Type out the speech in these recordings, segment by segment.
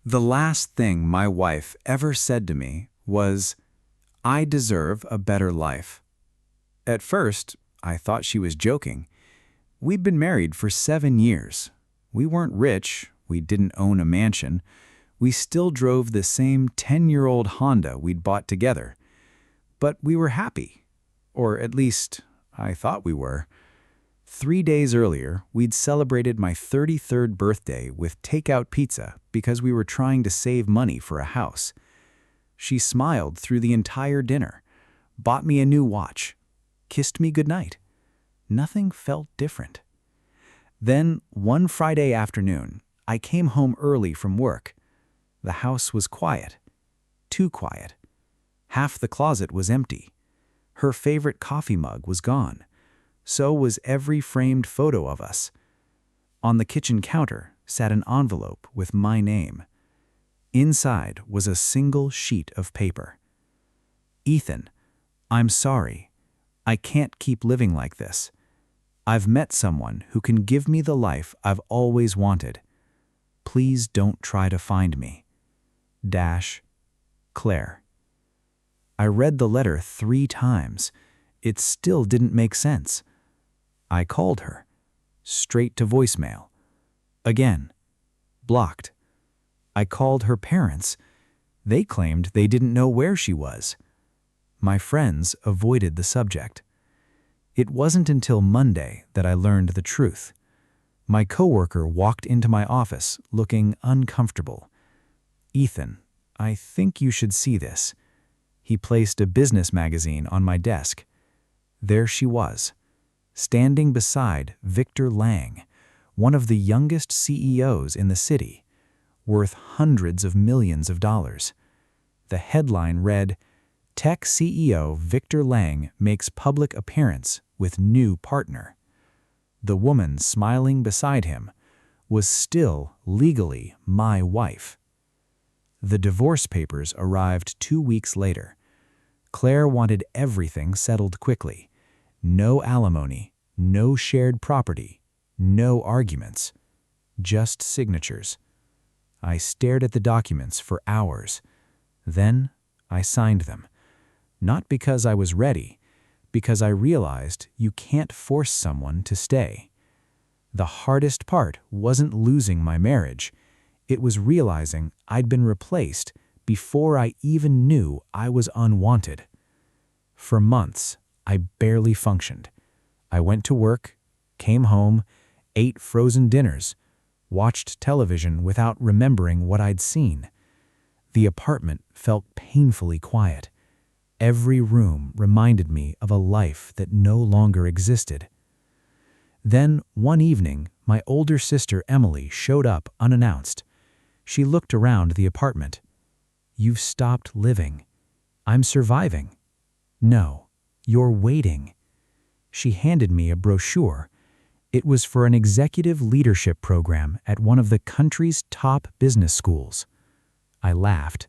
The last thing my wife ever said to me was, "I deserve a better life." At first, I thought she was joking. We'd been married for 7 years. We weren't rich, we didn't own a mansion. We still drove the same 10-year-old Honda we'd bought together. But we were happy. Or at least, I thought we were. 3 days earlier, we'd celebrated my 33rd birthday with takeout pizza because we were trying to save money for a house. She smiled through the entire dinner, bought me a new watch, kissed me goodnight. Nothing felt different. Then, one Friday afternoon, I came home early from work. The house was quiet. Too quiet. Half the closet was empty. Her favorite coffee mug was gone. So was every framed photo of us. On the kitchen counter sat an envelope with my name. Inside was a single sheet of paper. "Ethan, I'm sorry. I can't keep living like this. I've met someone who can give me the life I've always wanted. Please don't try to find me. Claire." I read the letter 3 times. It still didn't make sense. I called her. Straight to voicemail. Again. Blocked. I called her parents. They claimed they didn't know where she was. My friends avoided the subject. It wasn't until Monday that I learned the truth. My coworker walked into my office looking uncomfortable. "Ethan, I think you should see this." He placed a business magazine on my desk. There she was, standing beside Victor Lang, one of the youngest CEOs in the city, worth hundreds of millions of dollars. The headline read, "Tech CEO Victor Lang makes public appearance with new partner." The woman smiling beside him was still legally my wife. The divorce papers arrived 2 weeks later. Claire wanted everything settled quickly. No alimony, no shared property, no arguments, just signatures. I stared at the documents for hours. Then I signed them. Not because I was ready, because I realized you can't force someone to stay. The hardest part wasn't losing my marriage. It was realizing I'd been replaced before I even knew I was unwanted. For months, I barely functioned. I went to work, came home, ate frozen dinners, watched television without remembering what I'd seen. The apartment felt painfully quiet. Every room reminded me of a life that no longer existed. Then, one evening, my older sister Emily showed up unannounced. She looked around the apartment. "You've stopped living. I'm surviving." "No, you're waiting." She handed me a brochure. It was for an executive leadership program at one of the country's top business schools. I laughed.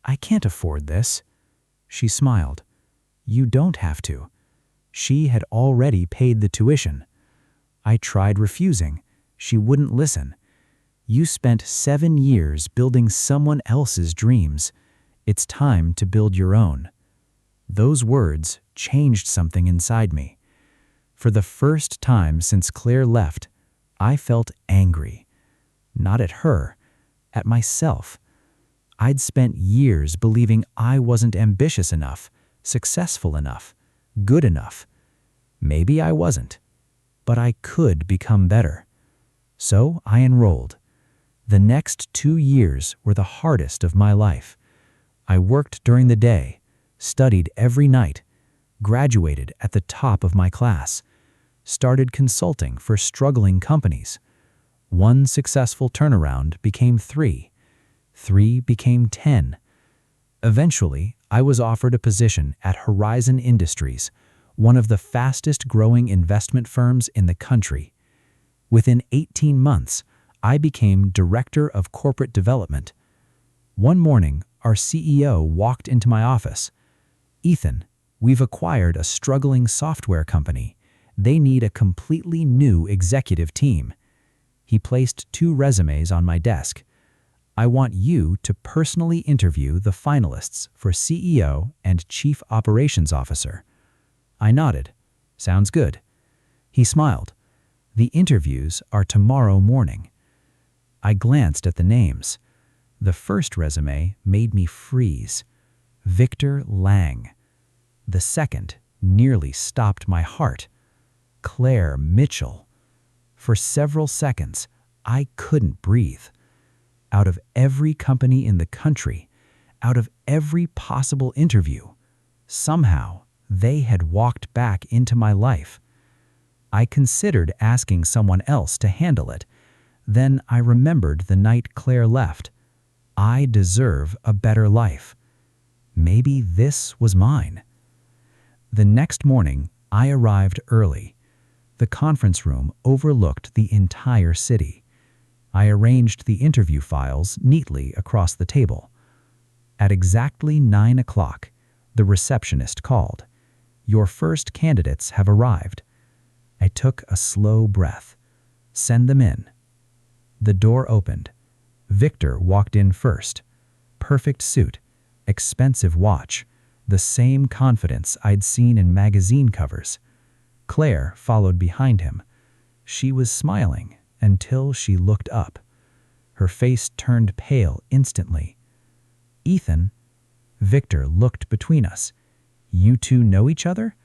"I can't afford this." She smiled. "You don't have to." She had already paid the tuition. I tried refusing. She wouldn't listen. "You spent 7 years building someone else's dreams. It's time to build your own." Those words changed something inside me. For the first time since Claire left, I felt angry. Not at her, at myself. I'd spent years believing I wasn't ambitious enough, successful enough, good enough. Maybe I wasn't, but I could become better. So I enrolled. The next 2 years were the hardest of my life. I worked during the day, studied every night, graduated at the top of my class, started consulting for struggling companies. 1 successful turnaround became 3. 3 became 10. Eventually, I was offered a position at Horizon Industries, one of the fastest growing investment firms in the country. Within 18 months, I became Director of Corporate Development. One morning, our CEO walked into my office. "Ethan, we've acquired a struggling software company. They need a completely new executive team." He placed 2 resumes on my desk. I want you to personally interview the finalists for CEO and Chief Operations Officer. I nodded. Sounds good. He smiled. The interviews are tomorrow morning. I glanced at the names. The first resume made me freeze. Victor Lang. The second nearly stopped my heart. Claire Mitchell. For several seconds, I couldn't breathe. Out of every company in the country, out of every possible interview, somehow they had walked back into my life. I considered asking someone else to handle it. Then I remembered the night Claire left. I deserve a better life. Maybe this was mine. The next morning, I arrived early. The conference room overlooked the entire city. I arranged the interview files neatly across the table. At exactly 9 o'clock, the receptionist called. "Your first candidates have arrived." I took a slow breath. "Send them in." The door opened. Victor walked in first. Perfect suit, expensive watch, the same confidence I'd seen in magazine covers. Claire followed behind him. She was smiling until she looked up. Her face turned pale instantly. "Ethan?" Victor looked between us. "You two know each other?"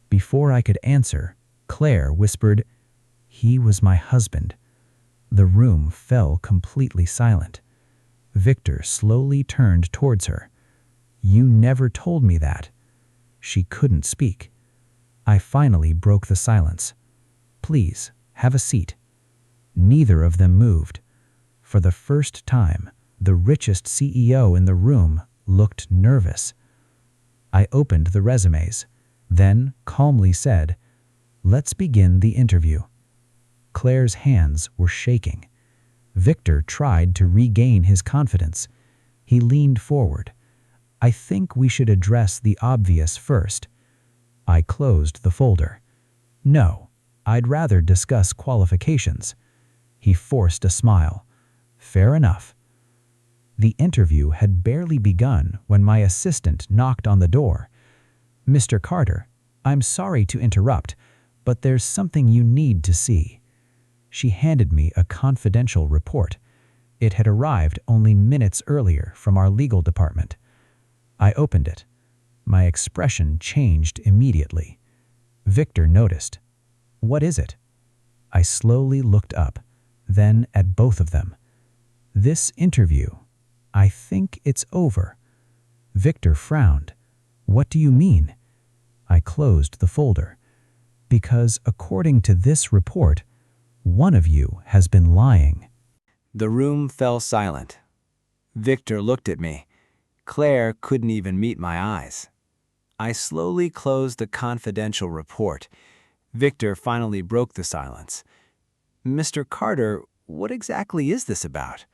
Before I could answer, Claire whispered, "He was my husband." The room fell completely silent. Victor slowly turned towards her. "You never told me that." She couldn't speak. I finally broke the silence. "Please, have a seat." Neither of them moved. For the first time, the richest CEO in the room looked nervous. I opened the resumes, then calmly said, "Let's begin the interview." Claire's hands were shaking. Victor tried to regain his confidence. He leaned forward. "I think we should address the obvious first." I closed the folder. "No, I'd rather discuss qualifications." He forced a smile. "Fair enough." The interview had barely begun when my assistant knocked on the door. "Mr. Carter, I'm sorry to interrupt, but there's something you need to see." She handed me a confidential report. It had arrived only minutes earlier from our legal department. I opened it. My expression changed immediately. Victor noticed. "What is it?" I slowly looked up, then at both of them. "This interview, I think it's over." Victor frowned. "What do you mean?" I closed the folder. "Because according to this report, one of you has been lying." The room fell silent. Victor looked at me. Claire couldn't even meet my eyes. I slowly closed the confidential report. Victor finally broke the silence. "Mr. Carter, what exactly is this about?"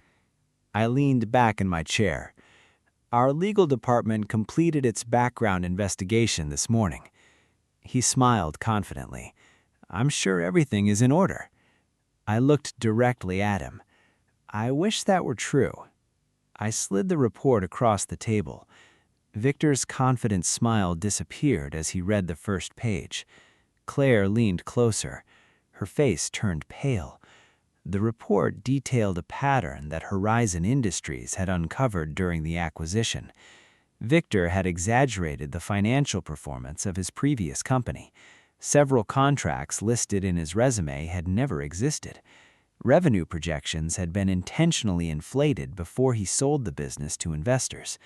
I leaned back in my chair. "Our legal department completed its background investigation this morning." He smiled confidently. "I'm sure everything is in order." I looked directly at him. I wish that were true. I slid the report across the table. Victor's confident smile disappeared as he read the first page. Claire leaned closer. Her face turned pale. The report detailed a pattern that Horizon Industries had uncovered during the acquisition. Victor had exaggerated the financial performance of his previous company. Several contracts listed in his resume had never existed. Revenue projections had been intentionally inflated before he sold the business to investors.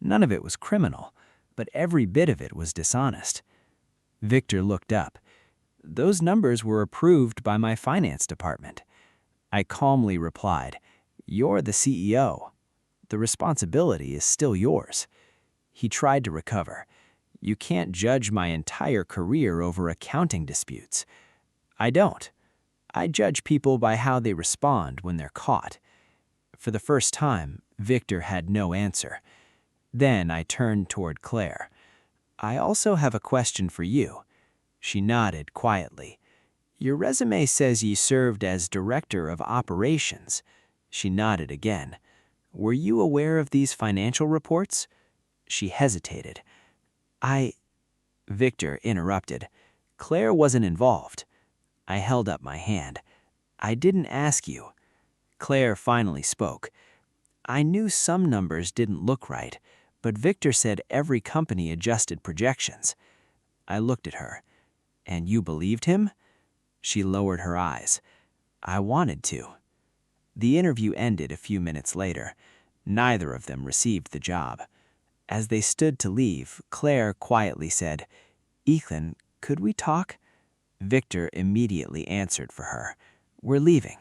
None of it was criminal, but every bit of it was dishonest. Victor looked up. "Those numbers were approved by my finance department." I calmly replied, "You're the CEO. The responsibility is still yours." He tried to recover. "You can't judge my entire career over accounting disputes." "I don't. I judge people by how they respond when they're caught." For the first time, Victor had no answer. Then I turned toward Claire. "I also have a question for you." She nodded quietly. "Your resume says you served as Director of Operations." She nodded again. Were you aware of these financial reports? She hesitated. Victor interrupted. Claire wasn't involved. I held up my hand. I didn't ask you. Claire finally spoke. I knew some numbers didn't look right, but Victor said every company adjusted projections. I looked at her. And you believed him? She lowered her eyes. I wanted to. The interview ended a few minutes later. Neither of them received the job. As they stood to leave, Claire quietly said, Ethan, could we talk? Victor immediately answered for her. We're leaving.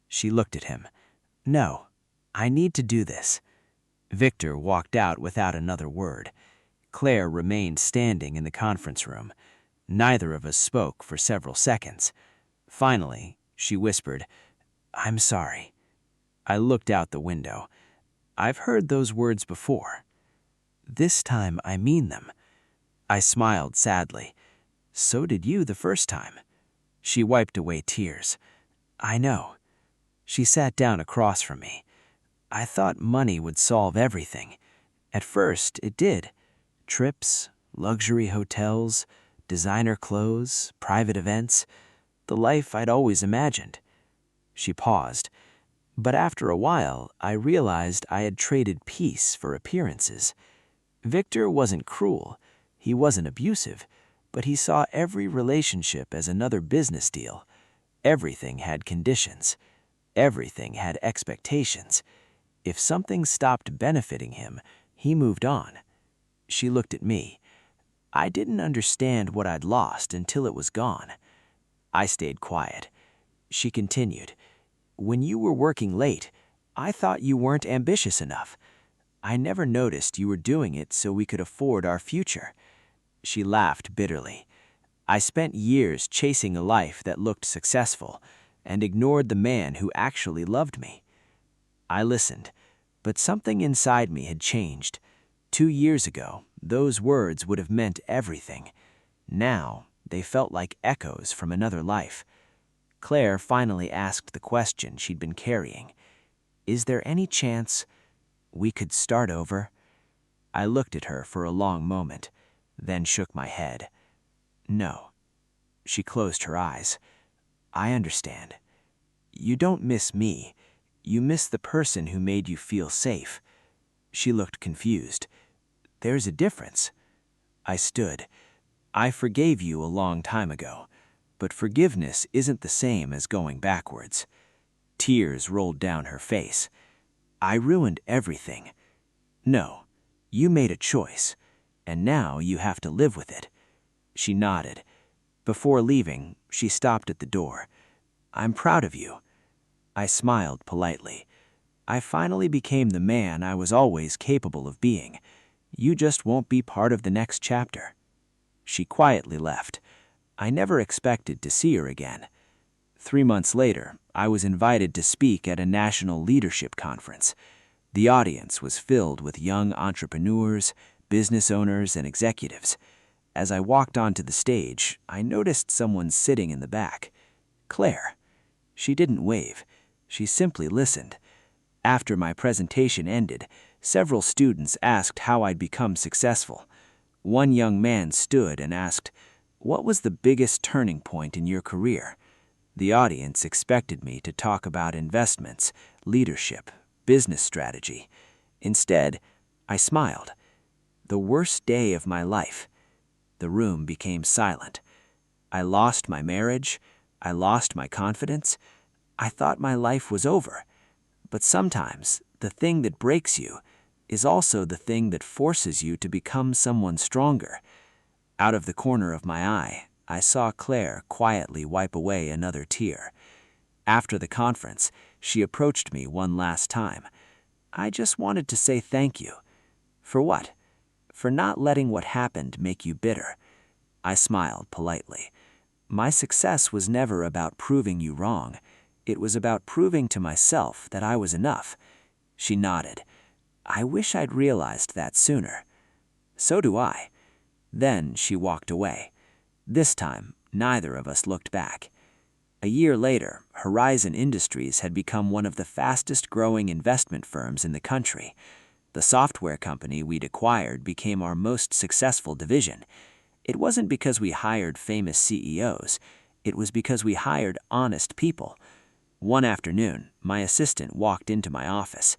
She looked at him. No, I need to do this. Victor walked out without another word. Claire remained standing in the conference room. Neither of us spoke for several seconds. Finally, she whispered, I'm sorry. I looked out the window. I've heard those words before. This time I mean them. I smiled sadly. So did you the first time. She wiped away tears. I know. She sat down across from me. I thought money would solve everything. At first, it did. Trips, luxury hotels, designer clothes, private events, the life I'd always imagined. She paused. But after a while, I realized I had traded peace for appearances. Victor wasn't cruel. He wasn't abusive. But he saw every relationship as another business deal. Everything had conditions. Everything had expectations. If something stopped benefiting him, he moved on. She looked at me. I didn't understand what I'd lost until it was gone. I stayed quiet. She continued, When you were working late, I thought you weren't ambitious enough. I never noticed you were doing it so we could afford our future. She laughed bitterly. I spent years chasing a life that looked successful and ignored the man who actually loved me. I listened, but something inside me had changed. 2 years ago, those words would have meant everything. Now, they felt like echoes from another life. Claire finally asked the question she'd been carrying. Is there any chance we could start over? I looked at her for a long moment, then shook my head. No. She closed her eyes. I understand. You don't miss me. You miss the person who made you feel safe. She looked confused. There's a difference. I stood. I forgave you a long time ago, but forgiveness isn't the same as going backwards. Tears rolled down her face. I ruined everything. No, you made a choice, and now you have to live with it. She nodded. Before leaving, she stopped at the door. I'm proud of you. I smiled politely. I finally became the man I was always capable of being. You just won't be part of the next chapter. She quietly left. I never expected to see her again. 3 months later, I was invited to speak at a national leadership conference. The audience was filled with young entrepreneurs, business owners, and executives. As I walked onto the stage, I noticed someone sitting in the back. Claire. She didn't wave. She simply listened. After my presentation ended, several students asked how I'd become successful. One young man stood and asked, What was the biggest turning point in your career? The audience expected me to talk about investments, leadership, business strategy. Instead, I smiled. The worst day of my life. The room became silent. I lost my marriage. I lost my confidence. I thought my life was over. But sometimes, the thing that breaks you is also the thing that forces you to become someone stronger. Out of the corner of my eye, I saw Claire quietly wipe away another tear. After the conference, she approached me one last time. I just wanted to say thank you. For what? For not letting what happened make you bitter. I smiled politely. My success was never about proving you wrong. It was about proving to myself that I was enough. She nodded. I wish I'd realized that sooner. So do I. Then she walked away. This time, neither of us looked back. A year later, Horizon Industries had become one of the fastest-growing investment firms in the country. The software company we'd acquired became our most successful division. It wasn't because we hired famous CEOs. It was because we hired honest people. One afternoon, my assistant walked into my office.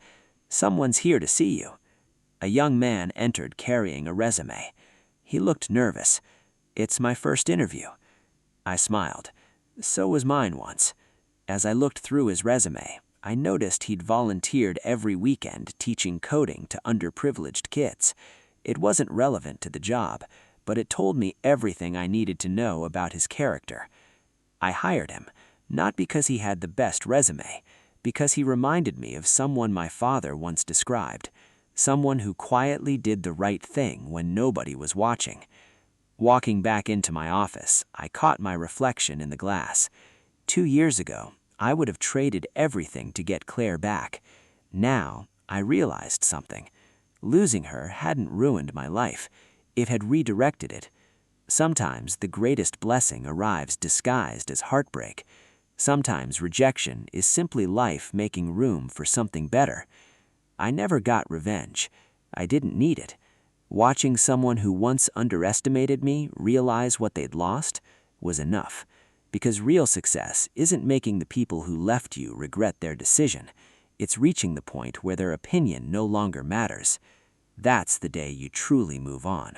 "Someone's here to see you." A young man entered carrying a resume. He looked nervous. "It's my first interview." I smiled. So was mine once. As I looked through his resume, I noticed he'd volunteered every weekend teaching coding to underprivileged kids. It wasn't relevant to the job, but it told me everything I needed to know about his character. I hired him, not because he had the best resume, because he reminded me of someone my father once described, someone who quietly did the right thing when nobody was watching. Walking back into my office, I caught my reflection in the glass. 2 years ago, I would have traded everything to get Claire back. Now, I realized something. Losing her hadn't ruined my life. It had redirected it. Sometimes the greatest blessing arrives disguised as heartbreak. Sometimes rejection is simply life making room for something better. I never got revenge. I didn't need it. Watching someone who once underestimated me realize what they'd lost was enough. Because real success isn't making the people who left you regret their decision. It's reaching the point where their opinion no longer matters. That's the day you truly move on.